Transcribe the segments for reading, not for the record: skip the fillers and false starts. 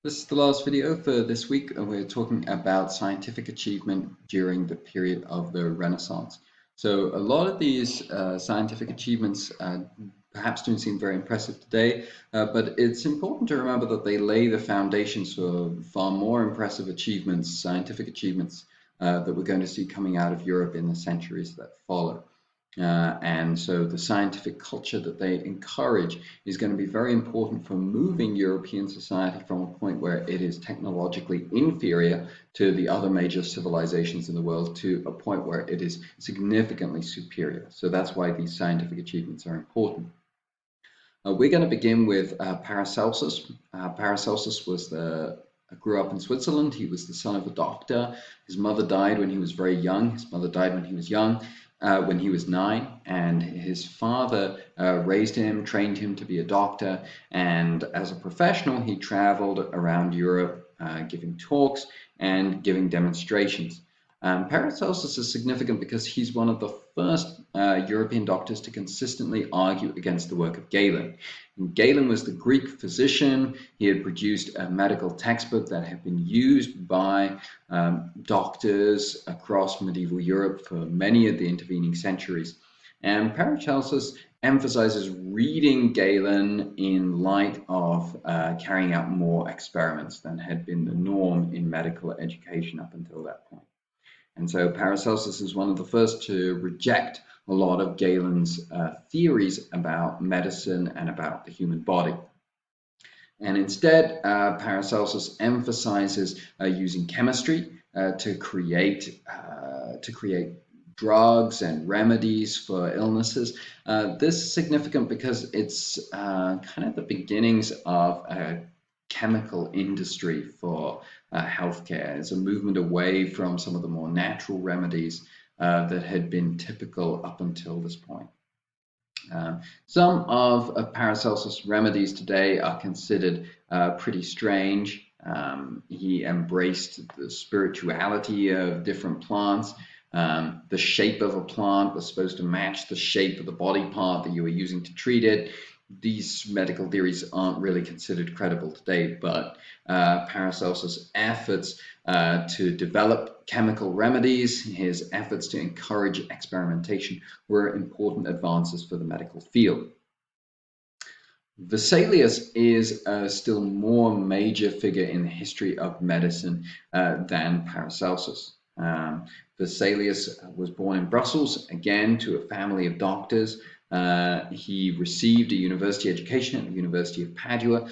This is the last video for this week, and we're talking about scientific achievement during the period of the Renaissance. So a lot of these scientific achievements perhaps don't seem very impressive today, but it's important to remember that they lay the foundations for far more impressive achievements, scientific achievements that we're going to see coming out of Europe in the centuries that follow. And so the scientific culture that they encourage is going to be very important for moving European society from a point where it is technologically inferior to the other major civilizations in the world to a point where it is significantly superior. So that's why these scientific achievements are important. We're going to begin with Paracelsus. Paracelsus grew up in Switzerland. He was the son of a doctor. His mother died when he was very young. His mother died when he was young, when he was 9, and his father raised him, trained him to be a doctor, and as a professional, he traveled around Europe giving talks and giving demonstrations. Paracelsus is significant because he's one of the first European doctors to consistently argue against the work of Galen. And Galen was the Greek physician. He had produced a medical textbook that had been used by doctors across medieval Europe for many of the intervening centuries. And Paracelsus emphasizes reading Galen in light of carrying out more experiments than had been the norm in medical education up until that point. And so Paracelsus is one of the first to reject a lot of Galen's theories about medicine and about the human body. And instead, Paracelsus emphasizes using chemistry to create drugs and remedies for illnesses. This is significant because it's kind of the beginnings of a chemical industry for healthcare. It's a movement away from some of the more natural remedies that had been typical up until this point. Some of Paracelsus' remedies today are considered pretty strange. He embraced the spirituality of different plants. The shape of a plant was supposed to match the shape of the body part that you were using to treat it. These medical theories aren't really considered credible today, but Paracelsus' efforts to develop chemical remedies, his efforts to encourage experimentation were important advances for the medical field. Vesalius is a still more major figure in the history of medicine than Paracelsus. Vesalius was born in Brussels, again to a family of doctors. He received a university education at the University of Padua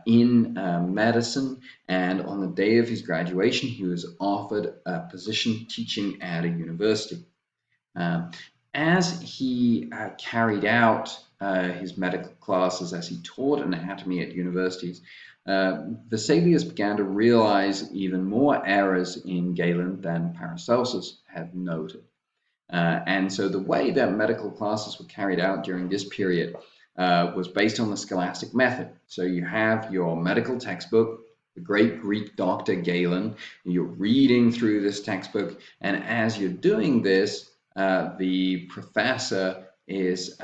in medicine, and on the day of his graduation, he was offered a position teaching at a university. As he carried out his medical classes, as he taught anatomy at universities, Vesalius began to realize even more errors in Galen than Paracelsus had noted. And so the way that medical classes were carried out during this period was based on the scholastic method. So you have your medical textbook, the great Greek doctor Galen, you're reading through this textbook, and as you're doing this, the professor is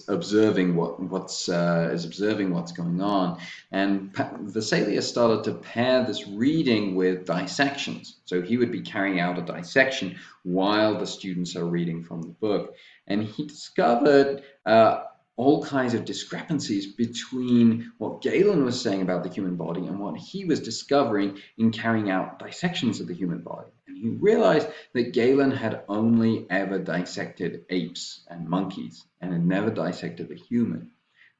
observing what's going on, and Vesalius started to pair this reading with dissections. So he would be carrying out a dissection while the students are reading from the book, and he discovered all kinds of discrepancies between what Galen was saying about the human body and what he was discovering in carrying out dissections of the human body. And he realized that Galen had only ever dissected apes and monkeys and had never dissected a human.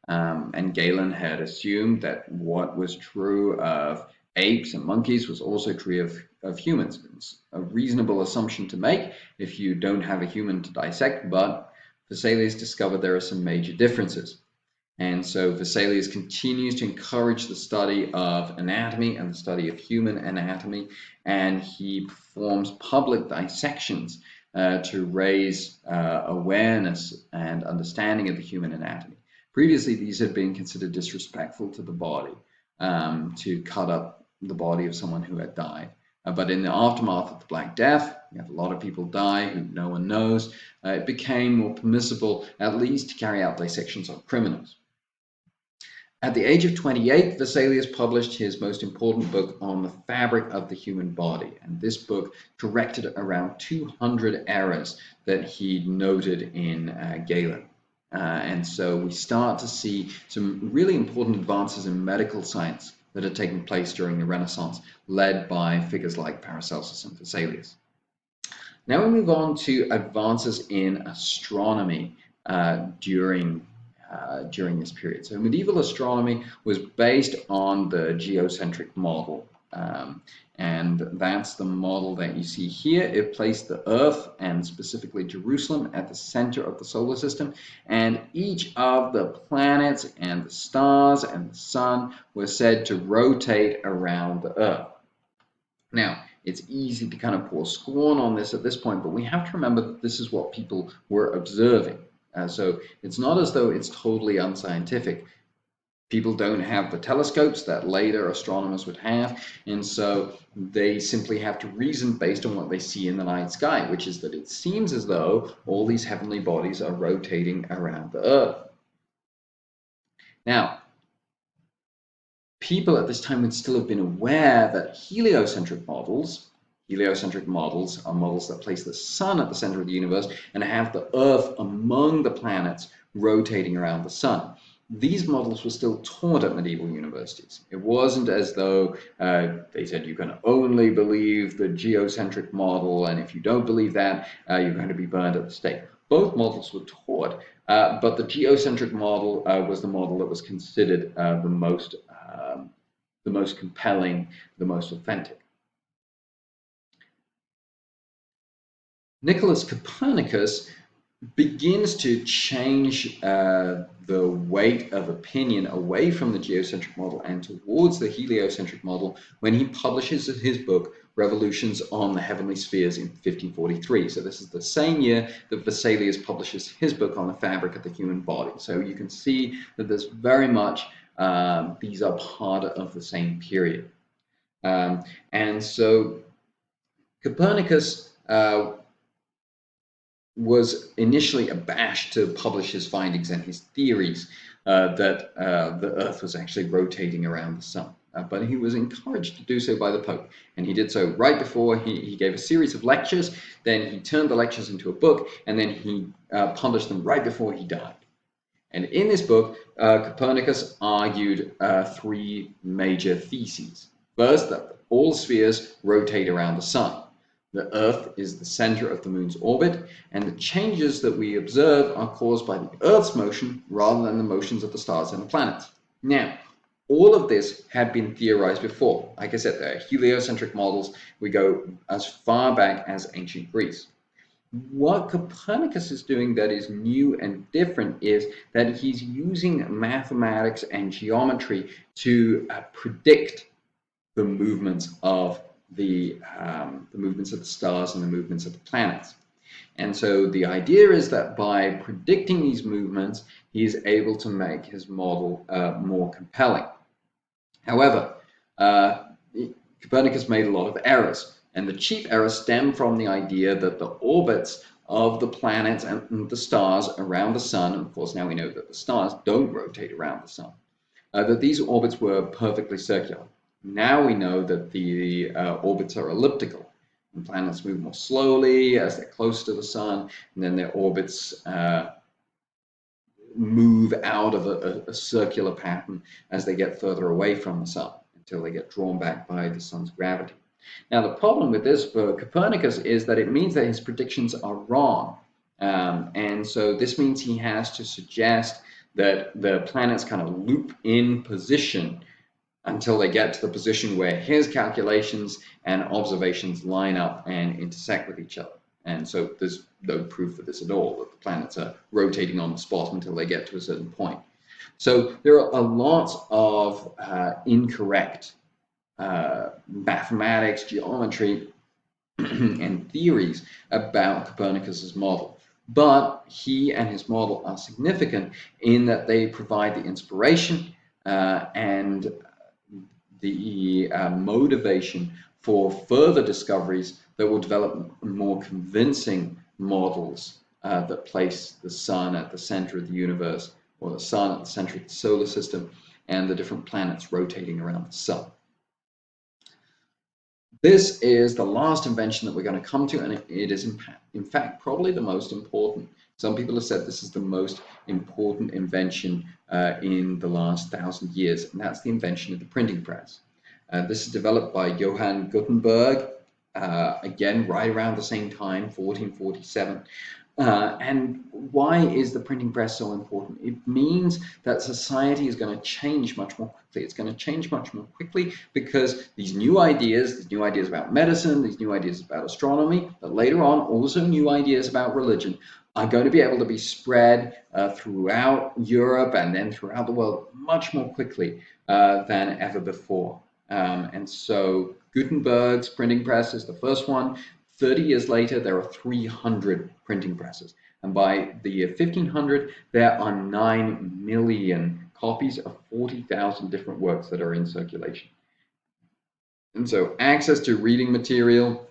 And Galen had assumed that what was true of apes and monkeys was also true of humans. It's a reasonable assumption to make if you don't have a human to dissect, but Vesalius discovered there are some major differences. And so Vesalius continues to encourage the study of anatomy and the study of human anatomy, and he performs public dissections to raise awareness and understanding of the human anatomy. Previously, these had been considered disrespectful to the body, to cut up the body of someone who had died. But in the aftermath of the Black Death, you have a lot of people die who no one knows. It became more permissible, at least, to carry out dissections on criminals. At the age of 28, Vesalius published his most important book on the fabric of the human body. And this book corrected around 200 errors that he noted in Galen. And so we start to see some really important advances in medical science that are taking place during the Renaissance, led by figures like Paracelsus and Vesalius. Now we move on to advances in astronomy during this period. So medieval astronomy was based on the geocentric model. And that's the model that you see here. It placed the Earth, and specifically Jerusalem, at the center of the solar system. And each of the planets and the stars and the sun were said to rotate around the Earth. Now, it's easy to kind of pour scorn on this at this point, but we have to remember that this is what people were observing. So it's not as though it's totally unscientific. People don't have the telescopes that later astronomers would have, and so they simply have to reason based on what they see in the night sky, which is that it seems as though all these heavenly bodies are rotating around the Earth. Now, people at this time would still have been aware that heliocentric models are models that place the sun at the center of the universe and have the Earth among the planets rotating around the sun. These models were still taught at medieval universities. It wasn't as though they said you can only believe the geocentric model, and if you don't believe that, you're going to be burned at the stake. Both models were taught, but the geocentric model was the model that was considered the most compelling, the most authentic. Nicholas Copernicus begins to change the weight of opinion away from the geocentric model and towards the heliocentric model when he publishes his book Revolutions on the Heavenly Spheres in 1543. So this is the same year that Vesalius publishes his book on the fabric of the human body. So you can see that there's very much these are part of the same period. And so Copernicus was initially abashed to publish his findings and his theories that the Earth was actually rotating around the sun. But he was encouraged to do so by the Pope, and he did so right before he gave a series of lectures. Then he turned the lectures into a book, and then he published them right before he died. And in this book, Copernicus argued three major theses. First, that all spheres rotate around the sun. The Earth is the center of the moon's orbit, and the changes that we observe are caused by the Earth's motion rather than the motions of the stars and the planets. Now, all of this had been theorized before. Like I said, there are heliocentric models. We go as far back as ancient Greece. What Copernicus is doing that is new and different is that he's using mathematics and geometry to predict the movements of the movements of the stars and the movements of the planets. And so the idea is that by predicting these movements, he is able to make his model more compelling. However, Copernicus made a lot of errors, and the chief errors stem from the idea that the orbits of the planets and the stars around the sun, and of course now we know that the stars don't rotate around the sun, that these orbits were perfectly circular. Now we know that the orbits are elliptical, and planets move more slowly as they're close to the sun, and then their orbits move out of a circular pattern as they get further away from the sun until they get drawn back by the sun's gravity. Now, the problem with this for Copernicus is that it means that his predictions are wrong. And so this means he has to suggest that the planets kind of loop in position until they get to the position where his calculations and observations line up and intersect with each other. And so there's no proof of this at all, that the planets are rotating on the spot until they get to a certain point. So there are lots of incorrect mathematics, geometry, and theories about Copernicus's model. But he and his model are significant in that they provide the inspiration and the motivation for further discoveries that will develop more convincing models that place the sun at the center of the universe, or the sun at the center of the solar system, and the different planets rotating around the sun. This is the last invention that we're going to come to, and it is in fact probably the most important. Some people have said this is the most important invention in the last 1,000 years, and that's the invention of the printing press. This is developed by Johann Gutenberg, again, right around the same time, 1447. And why is the printing press so important? It means that society is going to change much more quickly. It's going to change much more quickly because these new ideas about medicine, these new ideas about astronomy, but later on also new ideas about religion are going to be able to be spread throughout Europe and then throughout the world much more quickly than ever before. And so Gutenberg's printing press is the first one. 30 years later, there are 300 printing presses. And by the year 1500, there are 9 million copies of 40,000 different works that are in circulation. And so access to reading material,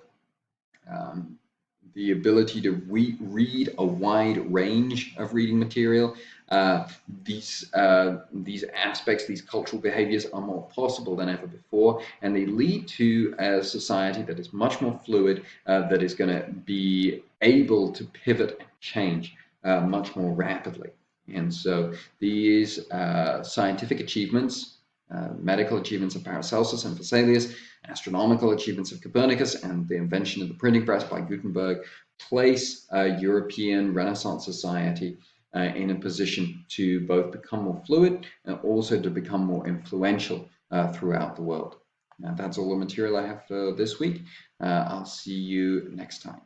the ability to read a wide range of reading material. These aspects, these cultural behaviors are more possible than ever before, and they lead to a society that is much more fluid, that is going to be able to pivot and change much more rapidly. And so these scientific achievements, medical achievements of Paracelsus and Vesalius, astronomical achievements of Copernicus, and the invention of the printing press by Gutenberg place European Renaissance society in a position to both become more fluid and also to become more influential throughout the world. Now, that's all the material I have for this week. I'll see you next time.